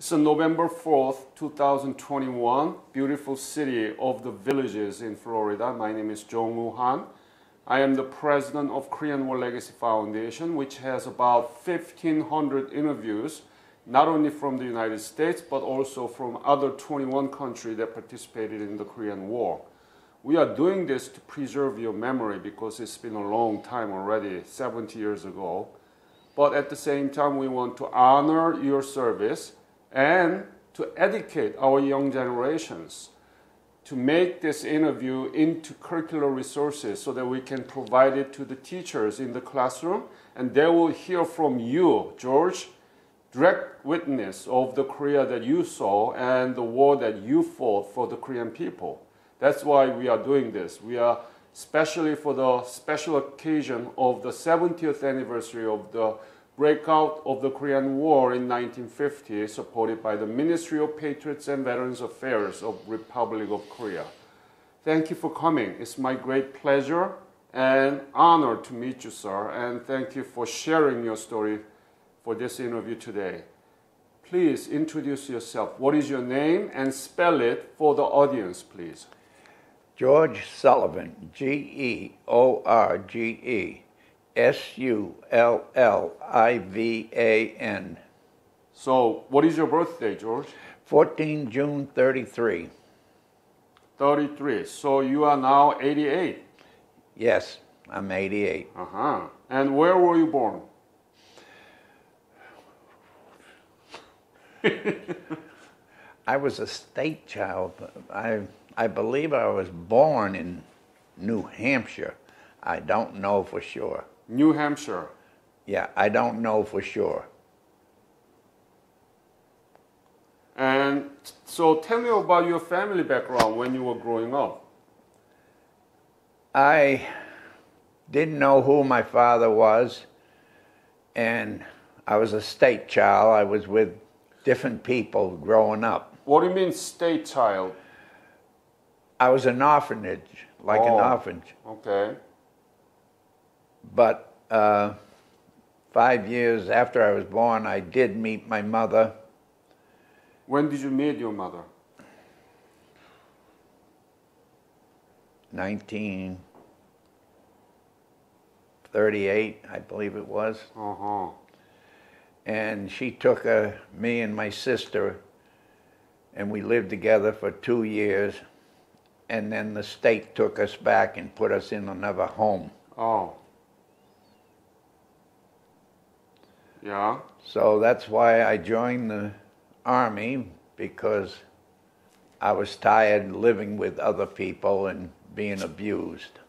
It's November 4th, 2021, beautiful city of the villages in Florida. My name is Jong-Woo Han. I am the president of Korean War Legacy Foundation, which has about 1,500 interviews, not only from the United States, but also from other 21 countries that participated in the Korean War. We are doing this to preserve your memory because it's been a long time already, 70 years ago. But at the same time, we want to honor your service and to educate our young generations to make this interview into curricular resources so that we can provide it to the teachers in the classroom, and they will hear from you, George, direct witness of the Korea that you saw and the war that you fought for the Korean people. That's why we are doing this. We are especially for the special occasion of the 70th anniversary of the breakout of the Korean War in 1950, supported by the Ministry of Patriots and Veterans Affairs of Republic of Korea. Thank you for coming. It's my great pleasure and honor to meet you, sir, and thank you for sharing your story for this interview today. Please introduce yourself. What is your name and spell it for the audience, please. George Sullivan, George Sullivan. So, what is your birthday, George? 14 June 33. 33. So you are now 88. Yes, I'm 88. And where were you born? I was a state child. I believe I was born in New Hampshire. I don't know for sure. New Hampshire. Yeah, I don't know for sure. And so tell me about your family background when you were growing up. I didn't know who my father was, and I was a state child. I was with different people growing up. What do you mean state child? I was an orphanage, like an orphanage. Okay. But 5 years after I was born, I did meet my mother. When did you meet your mother? 1938, I believe it was. And she took me and my sister, and we lived together for 2 years. And then the state took us back and put us in another home. Oh. Yeah. So that's why I joined the Army, because I was tired living with other people and being abused.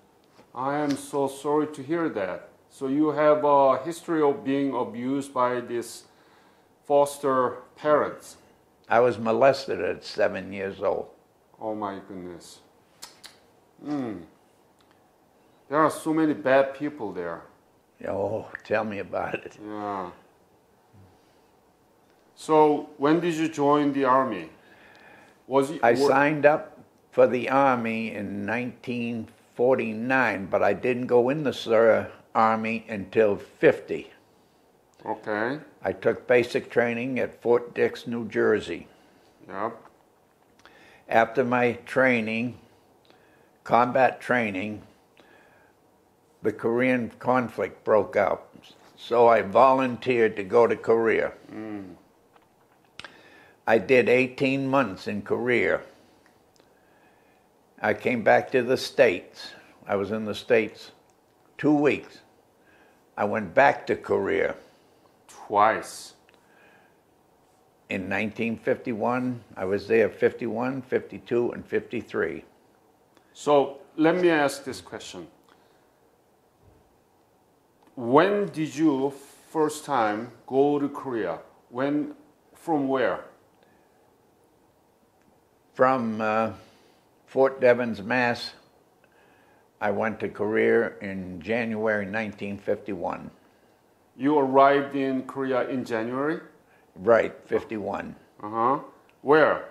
I am so sorry to hear that. So you have a history of being abused by these foster parents. I was molested at 7 years old. Oh my goodness. There are so many bad people there. Oh, tell me about it. Yeah. So when did you join the Army? I signed up for the Army in 1949, but I didn't go in the Army until 50. Okay. I took basic training at Fort Dix, New Jersey. Yep. After my training, combat training, the Korean conflict broke out. So I volunteered to go to Korea. I did 18 months in Korea. I came back to the States. I was in the States 2 weeks. I went back to Korea. Twice. In 1951, I was there 51, 52, and 53. So let me ask this question. When did you first time go to Korea? From where? From Fort Devens, Mass. I went to Korea in January 1951. You arrived in Korea in January? Right, 51. Where?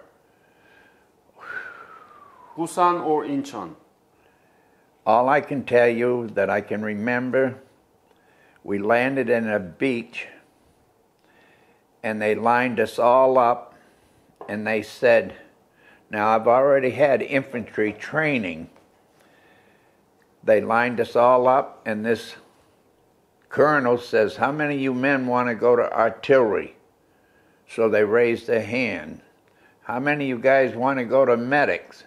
Busan or Incheon? All I can tell you that I can remember, we landed in a beach and they lined us all up and they said, now I've already had infantry training. They lined us all up, and this colonel says, how many of you men want to go to artillery? So they raised their hand. How many of you guys want to go to medics?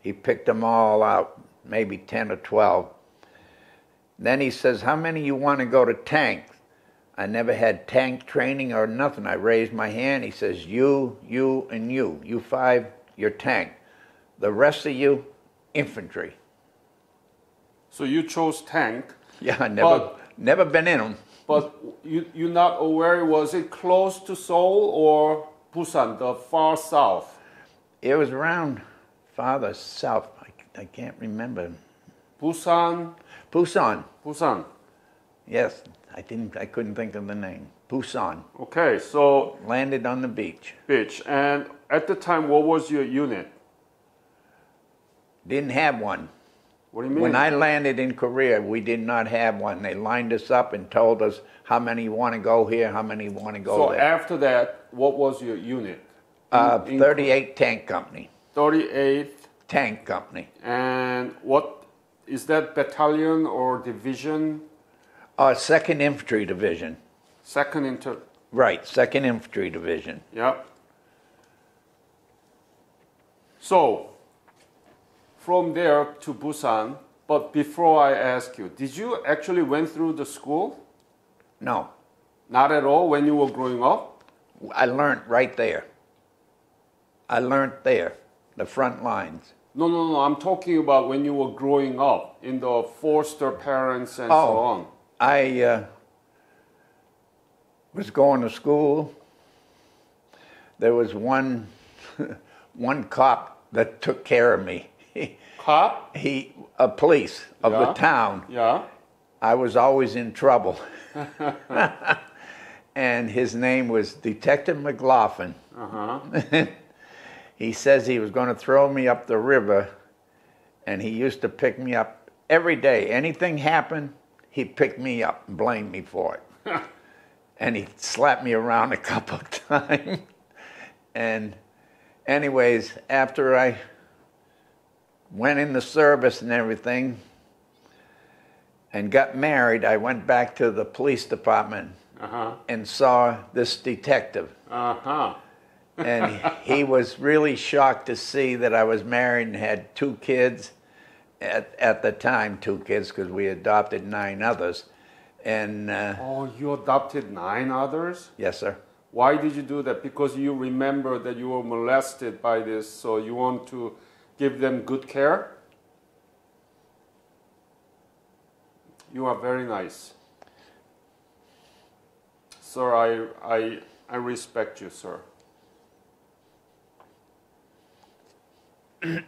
He picked them all out, maybe 10 or 12. Then he says, how many of you want to go to tanks? I never had tank training or nothing. I raised my hand. He says, you, and you. You 5, you're tank. The rest of you, infantry. So you chose tank. Yeah, I never been in them. But you're not aware, was it close to Seoul or Busan, the far south? It was around farther south. I can't remember. Busan? Busan. Busan. Yes, I couldn't think of the name. Busan. Okay, so landed on the beach. And at the time, what was your unit? Didn't have one. What do you mean? When I landed in Korea, we did not have one. They lined us up and told us how many want to go here, how many want to go there. So after that, what was your unit? 38 Tank Company. 38th Tank Company. And what is that, battalion or division? 2nd Infantry Division. Right, 2nd Infantry Division. Yep. So, from there to Busan, but before I ask you, did you actually went through the school? No. Not at all when you were growing up? I learned right there. I learned there, the front lines. No, I'm talking about when you were growing up, in the foster parents and so on. I was going to school. There was one cop that took care of me. Cop? A police of the town. Yeah. I was always in trouble. And his name was Detective McLaughlin. Uh-huh. He says he was going to throw me up the river, and he used to pick me up every day. Anything happened, he'd pick me up and blame me for it. And he slapped me around a couple of times. And anyways, after I went in the service and everything and got married, I went back to the police department and saw this detective. And he was really shocked to see that I was married and had 2 kids. At the time, 2 kids, because we adopted 9 others. And you adopted 9 others? Yes, sir. Why did you do that? Because you remember that you were molested by this, so you want to give them good care? You are very nice. Sir, I respect you, sir. You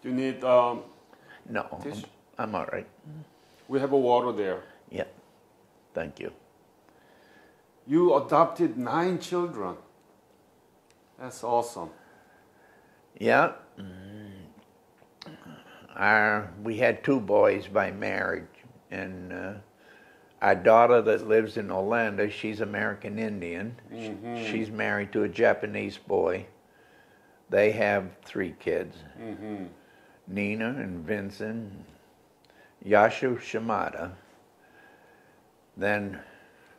need No, dish? I'm all right. We have a water there. Yeah, thank you. You adopted 9 children. That's awesome. Yeah. We had 2 boys by marriage, and our daughter that lives in Orlando, she's American Indian. Mm-hmm. She's married to a Japanese boy. They have 3 kids. Mm-hmm. Nina and Vincent, Yashu Shimada. Then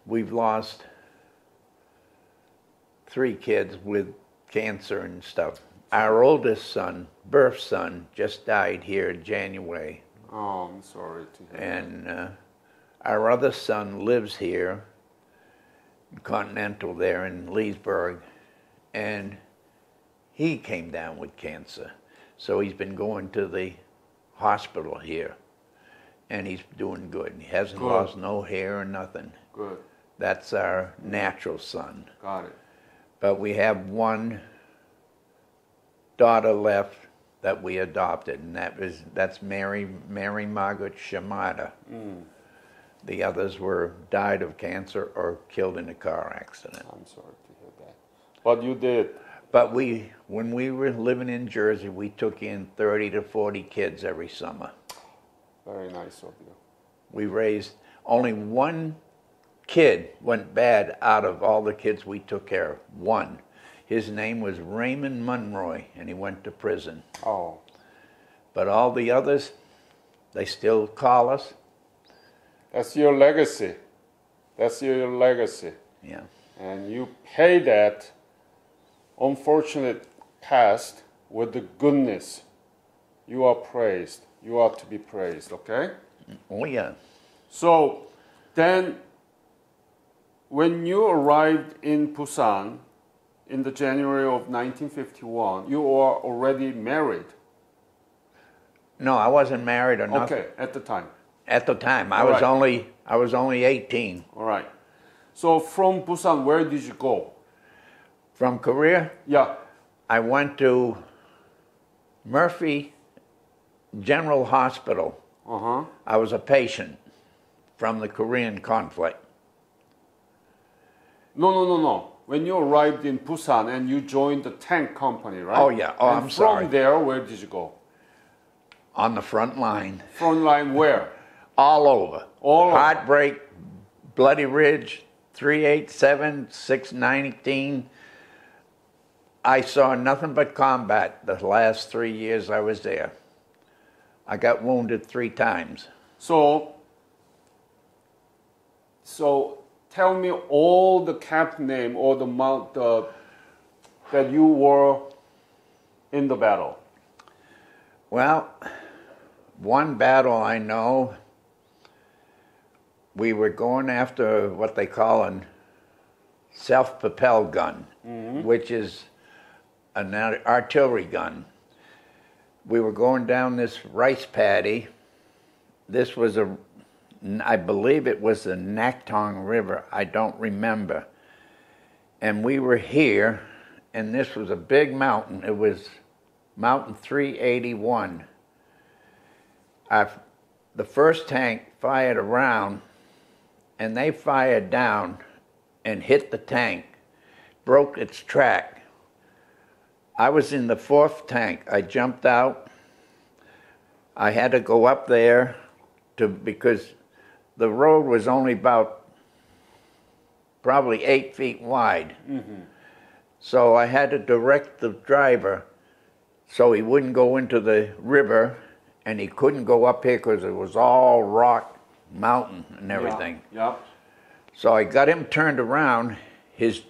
we've lost 3 kids with cancer and stuff. Our oldest son, birth son, just died here in January. Oh, I'm sorry to hear and, that. And our other son lives here, in Continental there in Leesburg, and he came down with cancer. So he's been going to the hospital here, and he's doing good. He hasn't lost no hair or nothing. Good. That's our natural son. Got it. But we have 1 daughter left that we adopted, and that's Mary Margaret Shimada. Mm. The others died of cancer or killed in a car accident. I'm sorry to hear that. But you did. But when we were living in Jersey, we took in 30 to 40 kids every summer. Very nice of you. We raised, only 1 kid went bad out of all the kids we took care of. 1. His name was Raymond Monroy, and he went to prison. Oh. But all the others, they still call us. That's your legacy. That's your legacy. Yeah. And you pay that unfortunate past with the goodness. You are praised. You are to be praised, okay? Oh, yeah. So then when you arrived in Busan in the January of 1951, you were already married. No, I wasn't married or nothing. Okay, at the time. At the time, I All was right. only 18. All right. So from Busan, where did you go? From Korea, Yeah. I went to Murphy General Hospital. Uh-huh. I was a patient from the Korean conflict. No. When you arrived in Busan and you joined the tank company, right? Oh, yeah. Oh, and I'm sorry. From there, where did you go? On the front line. Front line where? All over. All over. Heartbreak, Bloody Ridge, 387, 619. I saw nothing but combat the last 3 years I was there. I got wounded 3 times. So tell me all the camp name or the mount that you were in the battle. Well, one battle I know, we were going after what they call a self-propelled gun, which is an artillery gun. We were going down this rice paddy. This was I believe it was the Naktong River. I don't remember. And we were here, and this was a big mountain. It was Mountain 381. The first tank fired around, and they fired down and hit the tank, broke its track. I was in the 4th tank. I jumped out. I had to go up there because the road was only about probably 8 feet wide. Mm-hmm. So I had to direct the driver so he wouldn't go into the river, and he couldn't go up here because it was all rock mountain and everything. Yeah. So I got him turned around. His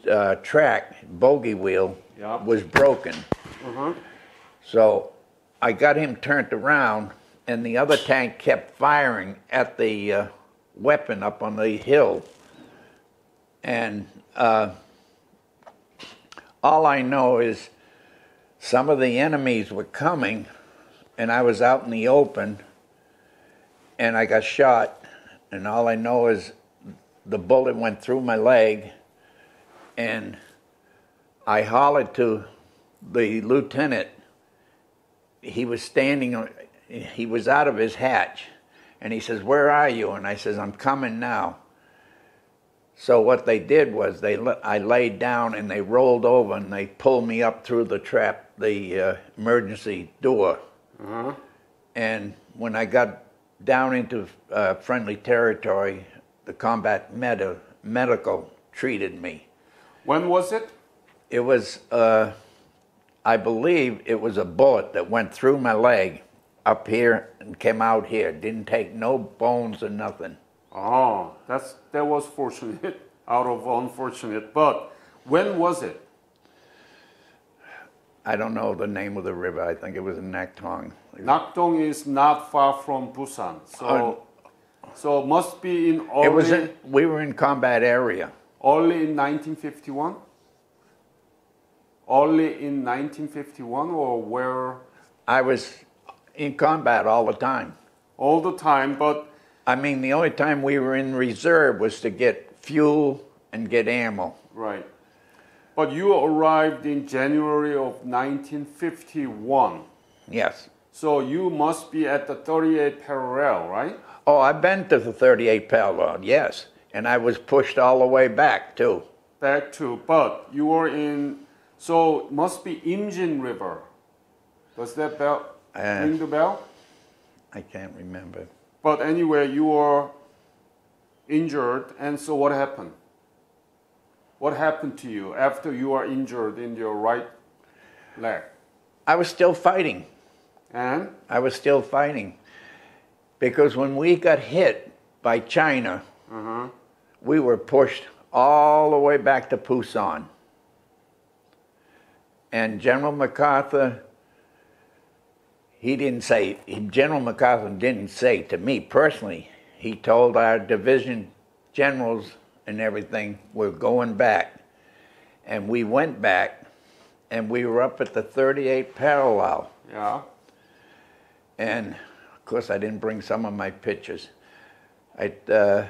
track, bogey wheel, was broken. Uh-huh. So I got him turned around, and the other tank kept firing at the weapon up on the hill. And all I know is some of the enemies were coming, and I was out in the open, and I got shot, and all I know is the bullet went through my leg, and I hollered to the lieutenant. He was standing, he was out of his hatch, and he says, "Where are you?" And I says, "I'm coming now." So what they did was I laid down, and they rolled over, and they pulled me up through the emergency door. Uh-huh. And when I got down into friendly territory, the combat medical treated me. When was it? It was, I believe it was a bullet that went through my leg up here and came out here. Didn't take no bones or nothing. Oh, that was fortunate out of unfortunate. But when was it? I don't know the name of the river. I think it was in Naktong. Naktong is not far from Busan, so it must be in early. We were in combat area. Early in 1951. Early in 1951, or where? I was in combat all the time. All the time, but I mean, the only time we were in reserve was to get fuel and get ammo. right. But you arrived in January of 1951. Yes. So you must be at the 38 parallel, right? Oh, I've been to the 38 parallel, yes. And I was pushed all the way back, too. Back to, but you were in, so it must be Imjin River. Does that ring the bell? I can't remember. But anyway, you were injured, and so what happened? What happened to you after you were injured in your right leg? I was still fighting. And? I was still fighting. Because when we got hit by China, we were pushed all the way back to Busan. And General MacArthur, General MacArthur didn't say to me personally, he told our division generals and everything, we're going back. And we went back, and we were up at the 38th parallel. Yeah. And, of course, I didn't bring some of my pictures. God.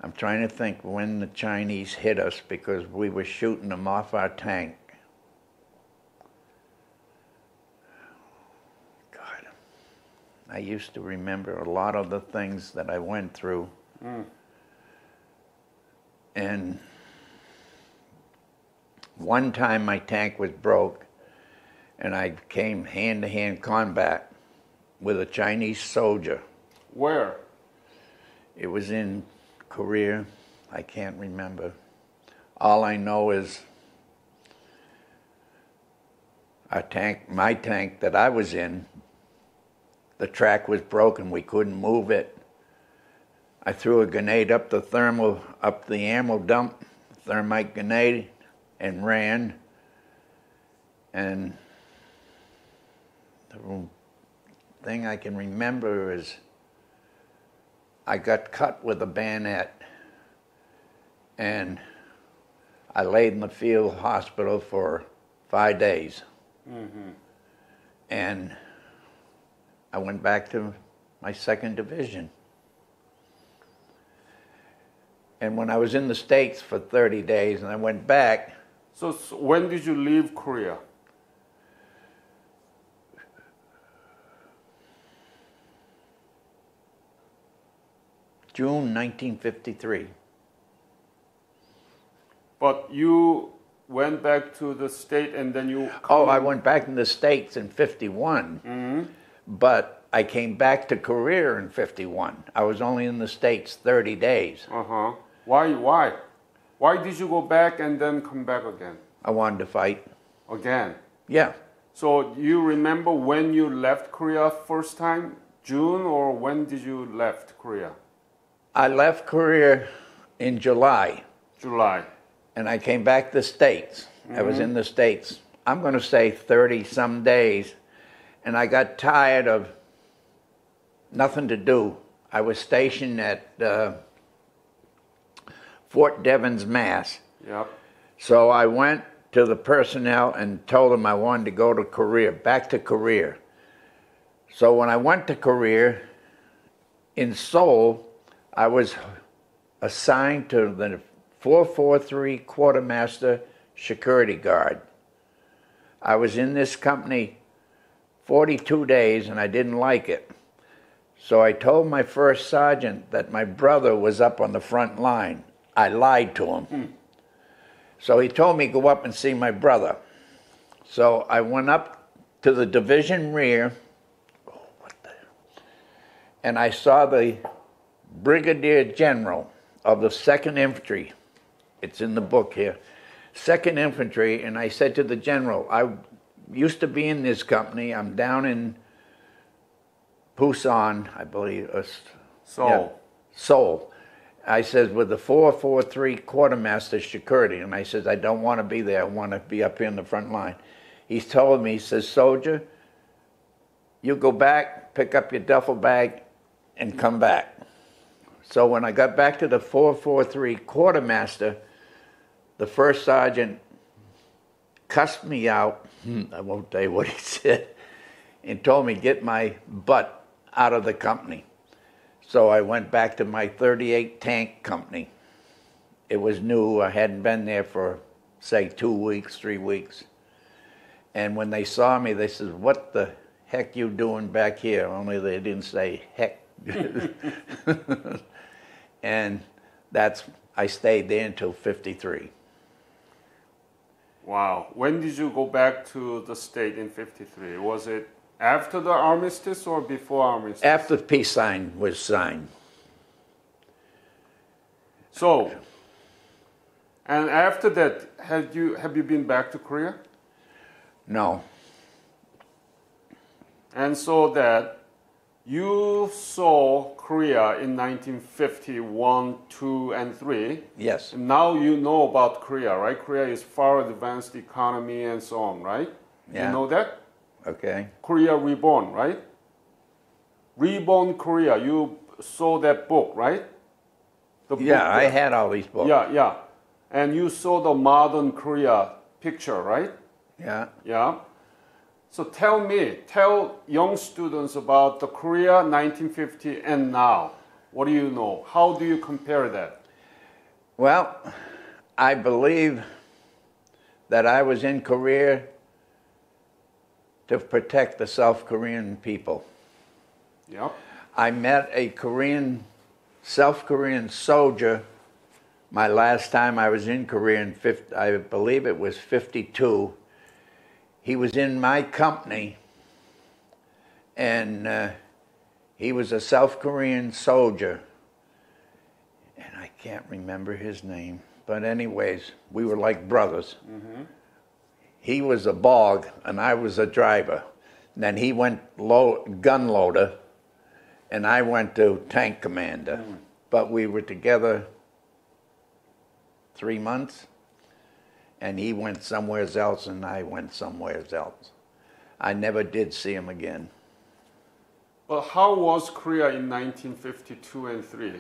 I'm trying to think when the Chinese hit us because we were shooting them off our tank. God. I used to remember a lot of the things that I went through. And one time my tank was broke and I came hand-to-hand combat with a Chinese soldier. Where? It was in Korea. I can't remember. All I know is my tank that I was in, the track was broken. We couldn't move it. I threw a grenade up the ammo dump, thermite grenade, and ran. And the thing I can remember is I got cut with a bayonet, and I laid in the field hospital for 5 days. And I went back to my 2nd Division. And when I was in the States for 30 days and I went back. So when did you leave Korea? June 1953. But you went back to the state and then you... I went back in the States in 51. But I came back to Korea in 51. I was only in the States 30 days. Why? Why did you go back and then come back again? I wanted to fight. Again? Yeah. So you remember when you left Korea first time? June, or when did you left Korea? I left Korea in July. July. And I came back to the States. I was in the States, I'm going to say 30-some days. And I got tired of nothing to do. I was stationed at Fort Devens, Mass. Yep. So I went to the personnel and told them I wanted to go to Korea, back to Korea. So when I went to Korea, in Seoul, I was assigned to the 443 Quartermaster Security Guard. I was in this company 42 days and I didn't like it. So I told my first sergeant that my brother was up on the front line. I lied to him. So he told me go up and see my brother. So I went up to the division rear, and I saw the Brigadier General of the 2nd Infantry. It's in the book here. 2nd Infantry, and I said to the general, I used to be in this company. I'm down in Busan, I believe. Seoul. Yeah, Seoul. I said, with the 443 Quartermaster Security, and I said, I don't want to be there. I want to be up here in the front line. He told me, he says, soldier, you go back, pick up your duffel bag, and come back. So when I got back to the 443 Quartermaster, the first sergeant cussed me out. I won't tell you what he said, and told me, get my butt out of the company. So I went back to my 38 tank company. It was new. I hadn't been there for, say, 2 weeks, 3 weeks. And when they saw me, they said, what the heck you doing back here? Only they didn't say heck. And I stayed there until 53. Wow. When did you go back to the state in 53? Was it after the armistice or before armistice? After the peace sign was signed. So, and after that, have you been back to Korea? No. And so that you saw Korea in 1951, 2, and 3. Yes. And now you know about Korea, right? Korea is far advanced economy and so on, right? Yeah. You know that? Okay. Korea Reborn, right? Reborn Korea. You saw that book, right? The book Yeah, I there. had all these books. Yeah, yeah. And you saw the modern Korea picture, right? Yeah. Yeah. So tell young students about the Korea 1950 and now. What do you know? How do you compare that? Well, I believe that I was in Korea to protect the South Korean people. Yeah. I met a South Korean soldier my last time I was in Korea I believe it was 52. He was in my company, and he was a South Korean soldier, and I can't remember his name, but anyways, we were like brothers. Mm-hmm. He was a bog, and I was a driver. And then he went gun loader, and I went to tank commander. Mm. But we were together 3 months, and he went somewhere else, and I went somewhere else. I never did see him again. Well, how was Korea in 1952 and 3?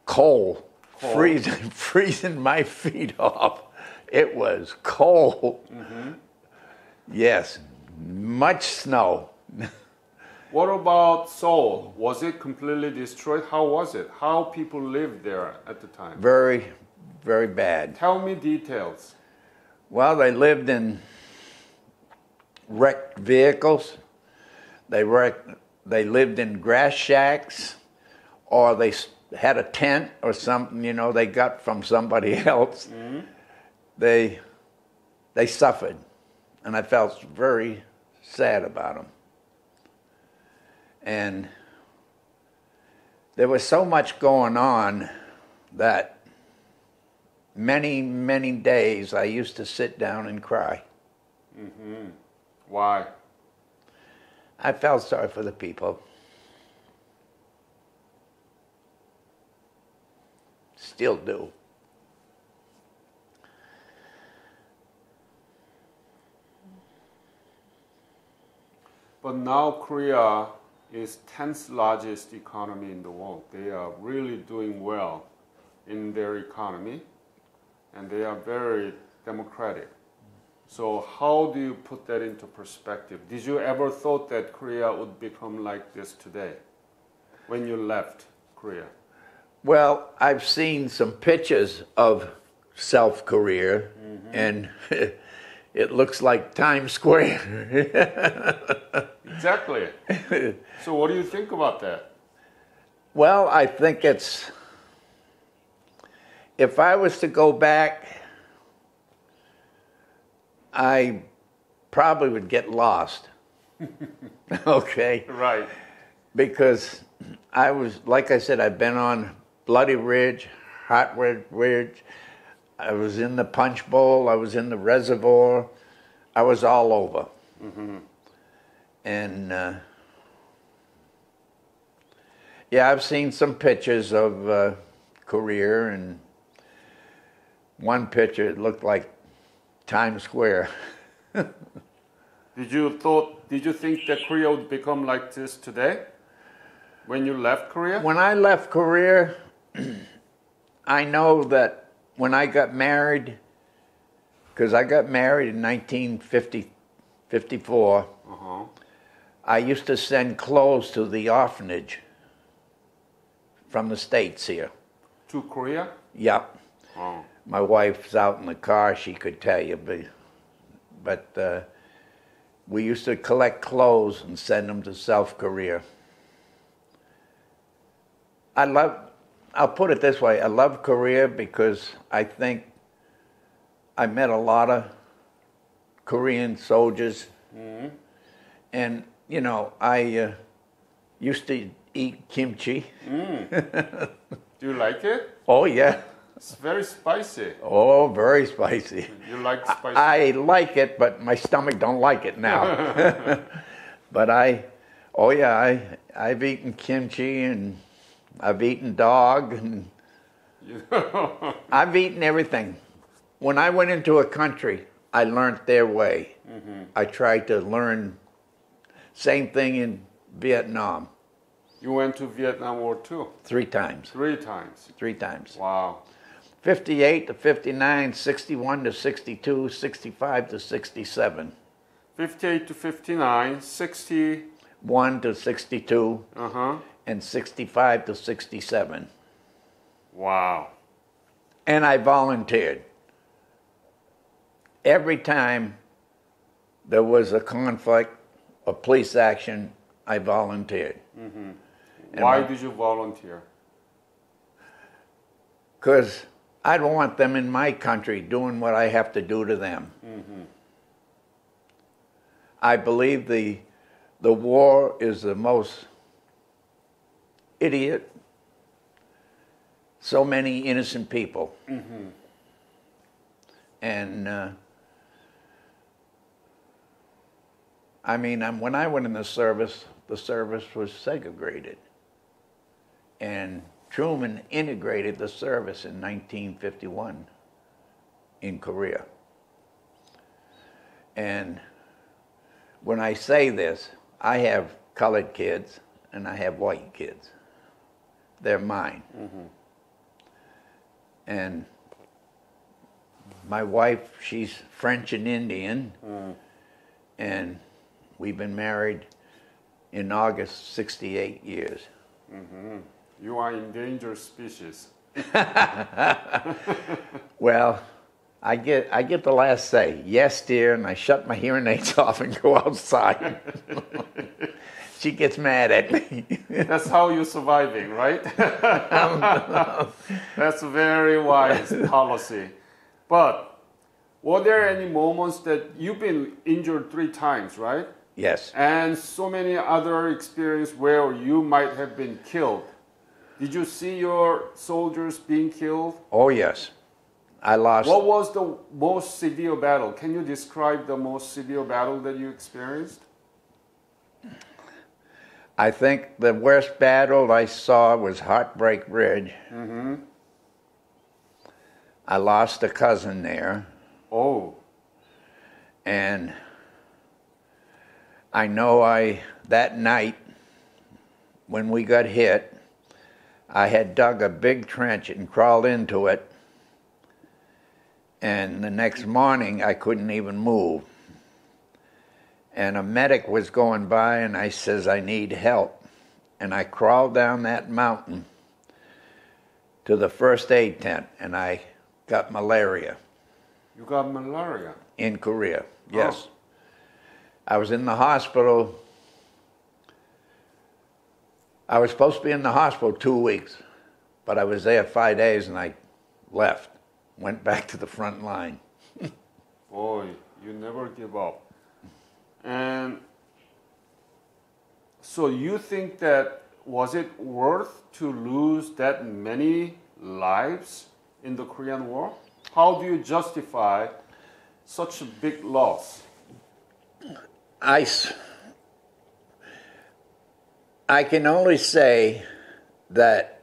Cold. Freezing my feet off. It was cold. Mm-hmm. Yes, much snow. What about Seoul? Was it completely destroyed? How was it? How people lived there at the time? Very, very bad. Tell me details. Well, they lived in wrecked vehicles. They lived in grass shacks, or they had a tent or something, they got from somebody else. Mm-hmm. They suffered, and I felt very sad about them. And there was so much going on that many, many days I used to sit down and cry. Mm-hmm. Why? I felt sorry for the people. Still do. But now Korea is 10th largest economy in the world. They are really doing well in their economy, and they are very democratic. So how do you put that into perspective? Did you ever thought that Korea would become like this today when you left Korea? Well, I've seen some pictures of South Korea, mm-hmm. and it looks like Times Square. Exactly. So what do you think about that? Well, I think if I was to go back, I probably would get lost. Okay? Right. Because like I said, I've been on Bloody Ridge, Hot Ridge. I was in the Punch Bowl. I was in the reservoir. I was all over. Mm-hmm. And yeah, I've seen some pictures of Korea, and one picture, it looked like Times Square. Did you think that Korea would become like this today when you left Korea? When I left Korea, I know that when I got married, because I got married in 1954, uh-huh. I used to send clothes to the orphanage from the States here. To Korea? Yep. Oh. My wife's out in the car, she could tell you, but we used to collect clothes and send them to South Korea. I'll put it this way, I love Korea because I think I met a lot of Korean soldiers. Mm-hmm. And, I used to eat kimchi. Mm. Do you like it? Oh, yeah. It's very spicy. Oh, very spicy. You like spicy? I like it, but my stomach don't like it now. But oh yeah, I've eaten kimchi and I've eaten dog and I've eaten everything. When I went into a country, I learned their way. Mm-hmm. I tried to learn. Same thing in Vietnam. You went to Vietnam War too? 3 times. 3 times? 3 times. Wow. 58 to 59, 61 to 62, 65 to 67. 58 to 59, 61 to 62, and 65 to 67. Wow. And I volunteered. Every time there was a conflict, a police action, I volunteered. Mm-hmm. Why did you volunteer? Because I don't want them in my country doing what I have to do to them. Mm-hmm. I believe the war is the most idiot. So many innocent people. Mm-hmm. And I mean, when I went in the service was segregated. And Truman integrated the service in 1951 in Korea. And when I say this, I have colored kids and I have white kids. They're mine. Mm-hmm. And my wife, she's French and Indian, and we've been married in August 68 years. Mm-hmm. You are endangered species. Well, I get the last say, yes, dear, and I shut my hearing aids off and go outside. She gets mad at me. That's how you're surviving, right? That's a very wise policy. But were there any moments that you've been injured 3 times, right? Yes. And so many other experiences where you might have been killed. Did you see your soldiers being killed? Oh, yes. I lost. What was the most severe battle? Can you describe the most severe battle that you experienced? I think the worst battle I saw was Heartbreak Ridge. Mm-hmm. I lost a cousin there. Oh. And I know that night when we got hit, I had dug a big trench and crawled into it. And the next morning I couldn't even move. And a medic was going by and I says, I need help. And I crawled down that mountain to the first aid tent and I got malaria. You got malaria? In Korea, yes. Oh. I was in the hospital. I was supposed to be in the hospital 2 weeks, but I was there 5 days and I left, went back to the front line. Boy, you never give up. And so you think that, was it worth to lose that many lives in the Korean War? How do you justify such a big loss? I can only say that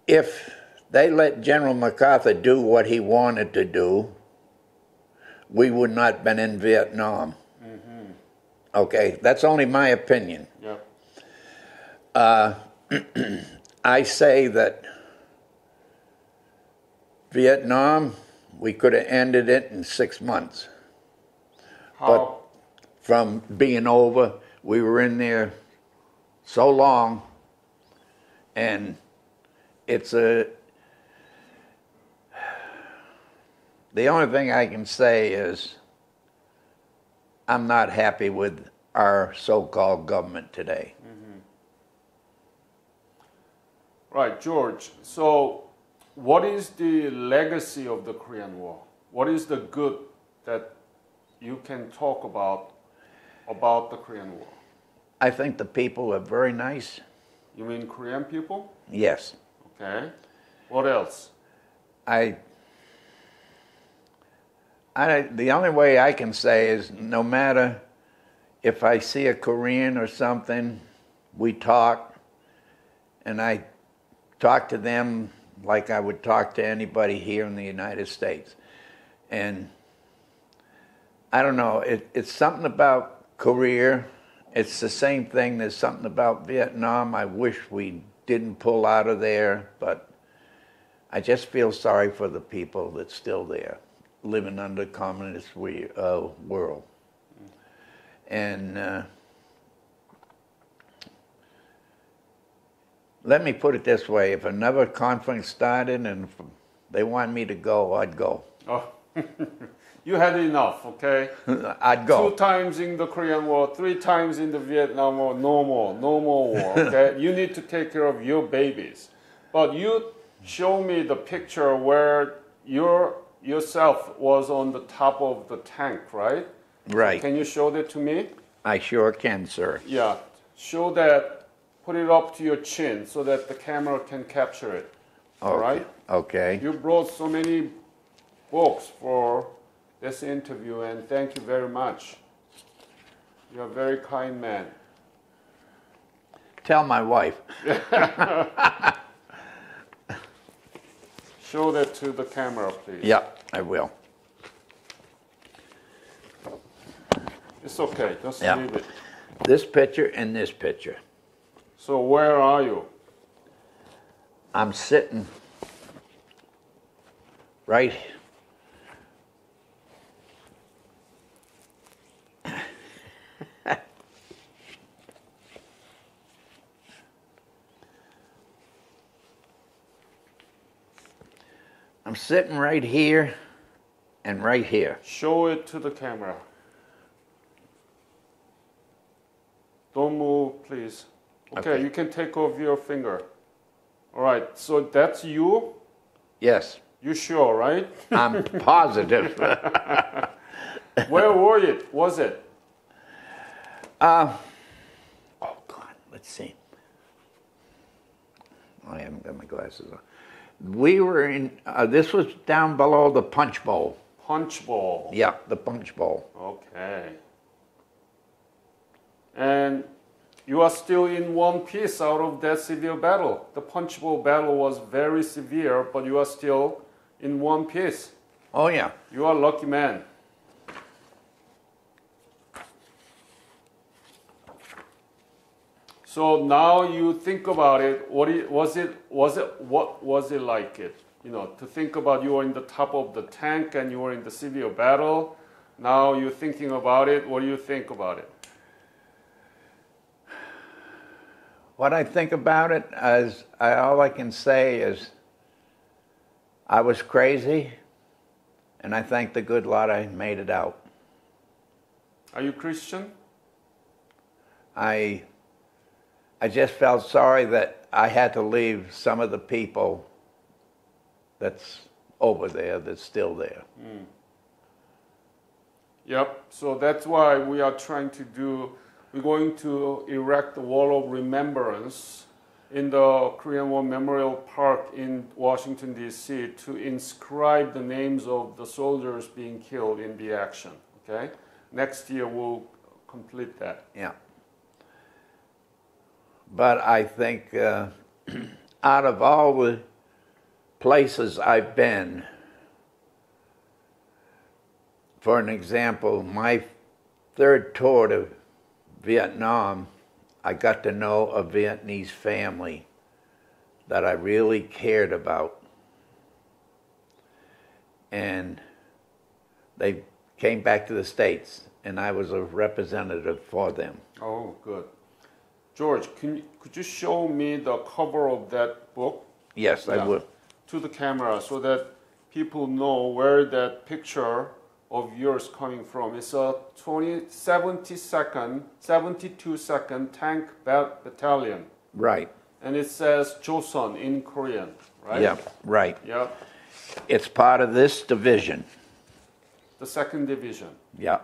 if they let General MacArthur do what he wanted to do, we would not have been in Vietnam. Mm-hmm. Okay, that's only my opinion. Yeah. I say that Vietnam, we could have ended it in 6 months. How? But from being over, we were in there so long, and the only thing I can say is I'm not happy with our so-called government today. Mm-hmm. Right, George. So what is the legacy of the Korean War? What is the good that you can talk about the Korean War? I think the people are very nice. You mean Korean people? Yes. Okay. What else? The only way I can say is no matter if I see a Korean or something, we talk, and I talk to them like I would talk to anybody here in the United States. And I don't know, it's something about Korea. It's the same thing. There's something about Vietnam. I wish we didn't pull out of there, but I just feel sorry for the people that's still there, living under communist world. And let me put it this way: if another conflict started and if they want me to go, I'd go. Oh, you had enough, okay? I'd go. 2 times in the Korean War, 3 times in the Vietnam War, no more war, okay? You need to take care of your babies. But you show me the picture where yourself was on the top of the tank, right? Right. Can you show that to me? I sure can, sir. Yeah. Show that, put it up to your chin so that the camera can capture it. All right? Okay. You brought so many books for this interview, and thank you very much. You're a very kind man. Tell my wife. Show that to the camera, please. Yep, I will. It's okay, just Yeah. leave it. This picture and this picture. So where are you? I'm sitting right I'm sitting right here and right here. Show it to the camera. Don't move, please. Okay, you can take off your finger. All right, so that's you? Yes. You sure, right? I'm positive. Where was it? Oh, God, let's see. I haven't got my glasses on. We were in, this was down below the punch bowl. Punch bowl. Yeah, the punch bowl. Okay. And you are still in one piece out of that severe battle. The punch bowl battle was very severe, but you are still in one piece. Oh, yeah. You are a lucky man. So now you think about it. What was it like? To think about you were in the top of the tank and you were in the severe battle. Now you're thinking about it. What do you think about it? What I think about it is, all I can say is, I was crazy, and I thank the good Lord I made it out. Are you Christian? I just felt sorry that I had to leave some of the people that's over there, that's still there. Mm. Yep, so that's why we are trying to we're going to erect a wall of remembrance in the Korean War Memorial Park in Washington, D.C. to inscribe the names of the soldiers being killed in the action, okay? Next year we'll complete that. Yeah. But I think out of all the places I've been, for an example, my third tour to Vietnam, I got to know a Vietnamese family that I really cared about. And they came back to the States, and I was a representative for them. Oh, good. George, could you show me the cover of that book? Yes, I would. To the camera so that people know where that picture of yours coming from. It's a 72nd Tank Battalion. Right. And it says Joseon in Korean, right? Yeah, right. Yeah. It's part of this division. The 2nd Division. Yeah.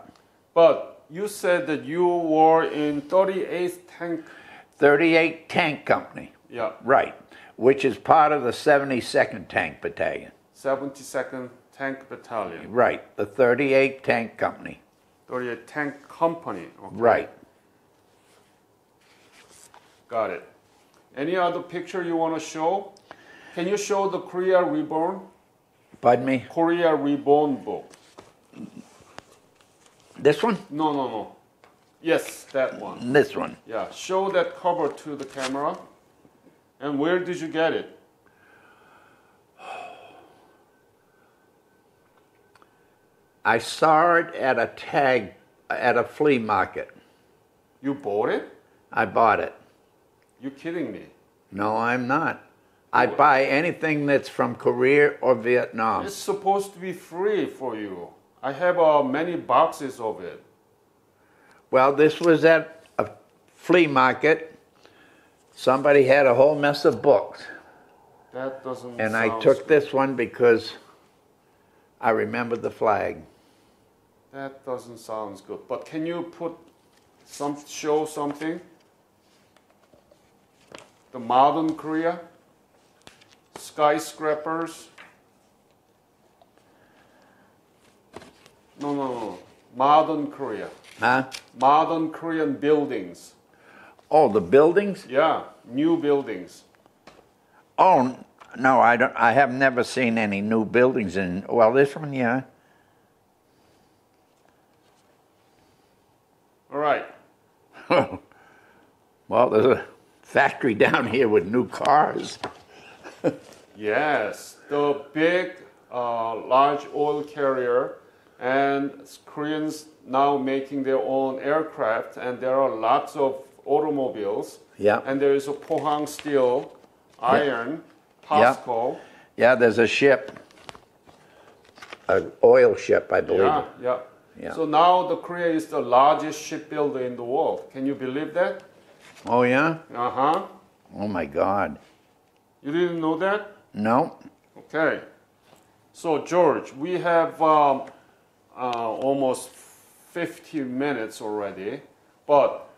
But you said that you were in 38th Tank. 38 Tank Company. Yeah. Right. which is part of the 72nd Tank Battalion. 72nd Tank Battalion. Right, the 38 Tank Company. 38 Tank Company. Okay. Right. Got it. Any other picture you want to show? Can you show the Korea Reborn? Pardon me? Korea Reborn book. This one? No. Yes, that one. This one. Yeah, show that cover to the camera. And where did you get it? I saw it at a flea market. You bought it? I bought it. You kidding me? No, I'm not. I buy anything that's from Korea or Vietnam. It's supposed to be free for you. I have many boxes of it. Well, this was at a flea market. Somebody had a whole mess of books. That doesn't And sound I took good. this one because I remembered the flag. That doesn't sound good. But can you show something? The modern Korea? Skyscrapers? No. Modern Korea. Huh? Modern Korean buildings. Oh, the buildings? Yeah, new buildings. Oh, no, I don't. I have never seen any new buildings in. Well, this one, yeah. All right. Well, there's a factory down here with new cars. Yes, the big, large oil carrier, and Koreans now making their own aircraft, and there are lots of automobiles. Yeah. And there is a Pohang Steel, iron, POSCO. Yeah, there's a ship, an oil ship, I believe. Yeah. Yeah. So now the Korea is the largest shipbuilder in the world. Can you believe that? Oh, yeah? Uh-huh. Oh, my God. You didn't know that? No. Okay. So, George, we have almost 50 minutes already, but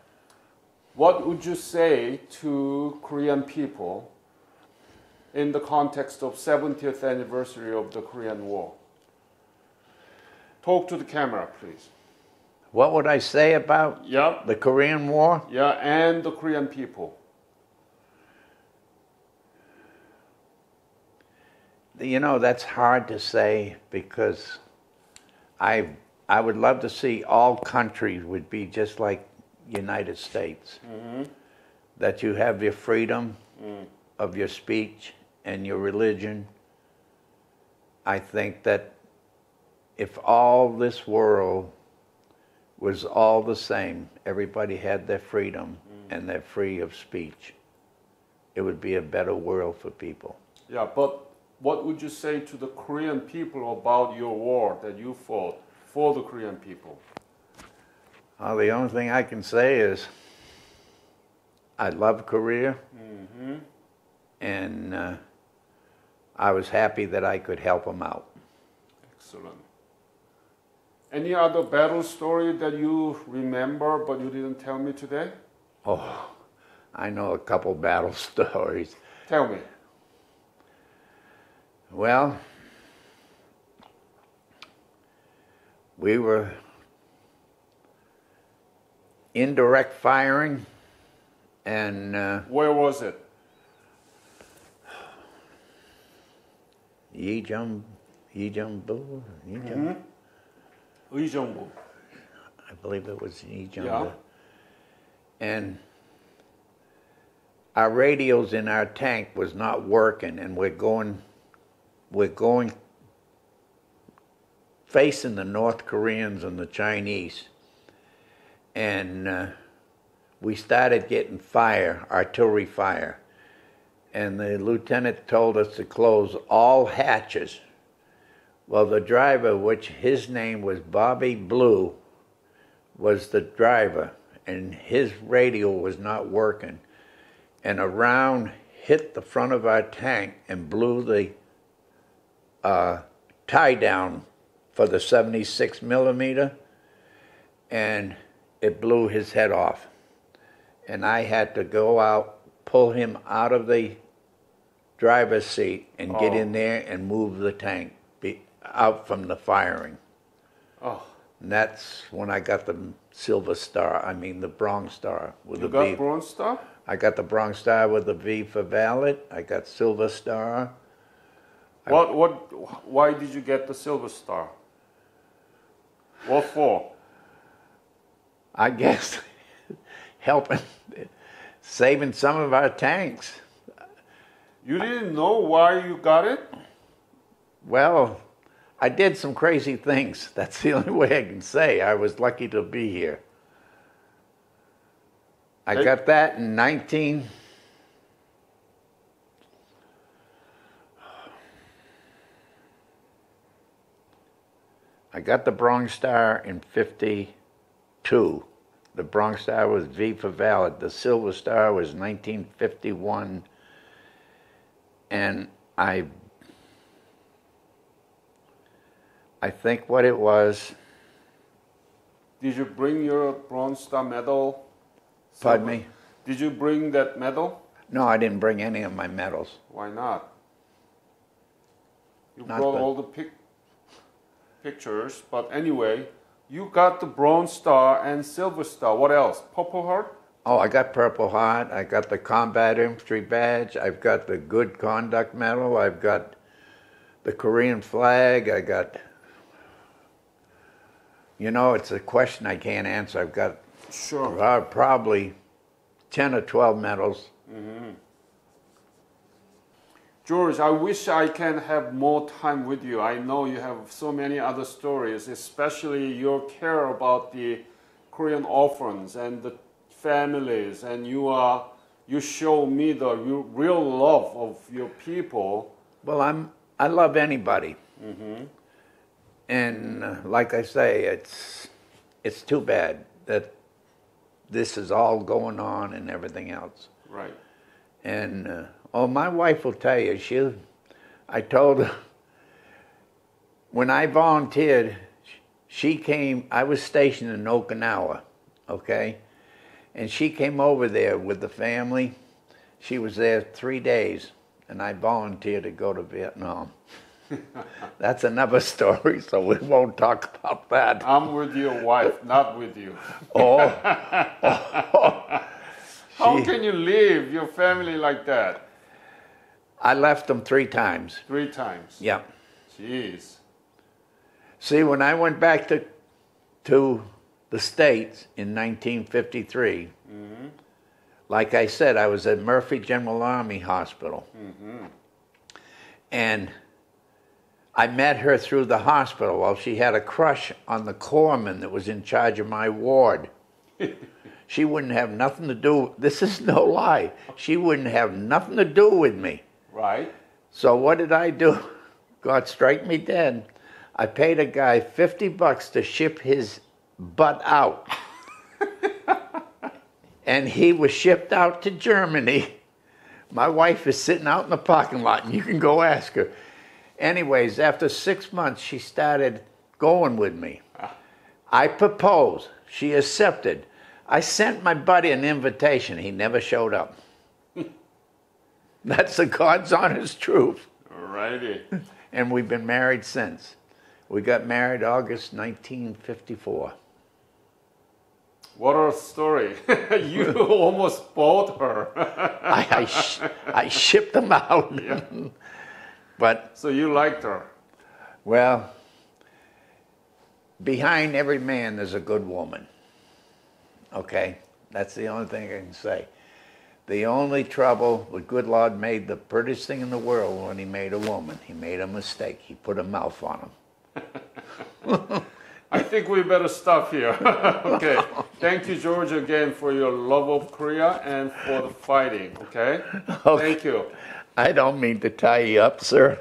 what would you say to Korean people in the context of 70th anniversary of the Korean War? Talk to the camera, please. What would I say about the Korean War? Yeah, and the Korean people. You know, that's hard to say because I would love to see all countries would be just like United States. Mm-hmm. That you have your freedom of your speech and your religion. I think that if all this world was all the same, everybody had their freedom and they're free of speech, it would be a better world for people. Yeah, but what would you say to the Korean people about your war that you fought for the Korean people? Well, the only thing I can say is I love Korea, and I was happy that I could help them out. Excellent. Any other battle story that you remember but you didn't tell me today? Oh, I know a couple battle stories. Tell me. Well, we were indirect firing, and where was it? Yejeongbu. Uijeongbu. I believe it was Yejeongbu. Yeah. And our radios in our tank was not working, and we're going facing the North Koreans and the Chinese, and we started getting artillery fire, and the lieutenant told us to close all hatches. Well, the driver, which his name was Bobby Blue, was the driver, and his radio was not working, and a round hit the front of our tank and blew the tie down for the 76 millimeter, and it blew his head off. And I had to go out, pull him out of the driver's seat and get in there and move the tank out from the firing. Oh. And that's when I got the Silver Star, I mean the Bronze Star with You a got V. Bronze Star? I got the Bronze Star with a V for valid. I got Silver Star. Why did you get the Silver Star? What for? I guess helping, saving some of our tanks. You didn't know why you got it? Well, I did some crazy things. That's the only way I can say. I was lucky to be here. I got that in I got the Bronze Star in 52. The Bronze Star was V for valid. The Silver Star was 1951. And I think what it was. Did you bring your Bronze Star medal? Pardon me? Did you bring that medal? No, I didn't bring any of my medals. Why not? You Not brought all the pictures, but anyway, you got the Bronze Star and Silver Star. What else? Purple Heart? Oh, I got Purple Heart. I got the Combat Infantry Badge. I've got the Good Conduct Medal. I've got the Korean flag. I got... You know, it's a question I can't answer. I've got probably 10 or 12 medals. Mm-hmm. George, I wish I can have more time with you. I know you have so many other stories, especially your care about the Korean orphans and the families, and you show me the real love of your people. Well, I love anybody. Mm-hmm. And like I say, it's too bad that this is all going on and everything else. Right. And my wife will tell you. I told her when I volunteered, she came. I was stationed in Okinawa, okay, and she came over there with the family. She was there 3 days, and I volunteered to go to Vietnam. That's another story, so we won't talk about that. I'm with your wife, not with you. How can you leave your family like that? I left them 3 times. 3 times? Yeah. Jeez. See, when I went back to the States in 1953, mm-hmm. like I said, I was at Murphy General Army Hospital. Mm-hmm. And I met her through the hospital. Well, she had a crush on the corpsman that was in charge of my ward. She wouldn't have nothing to do, this is no lie, she wouldn't have nothing to do with me. Right. So what did I do? God strike me dead. I paid a guy $50 to ship his butt out. And he was shipped out to Germany. My wife is sitting out in the parking lot, and you can go ask her. Anyways, after 6 months, she started going with me. I proposed. She accepted. I sent my buddy an invitation. He never showed up. That's the God's honest truth. Alrighty. And we've been married since. We got married August 1954. What a story. You almost bought her. I shipped them out. Yeah. But so you liked her? Well, behind every man there's a good woman. Okay? That's the only thing I can say. The only trouble, the good Lord made the prettiest thing in the world when he made a woman. He made a mistake. He put a mouth on him. I think we better stop here. Okay. Thank you, George, again for your love of Korea and for the fighting. Okay? Okay. Thank you. I don't mean to tie you up, sir.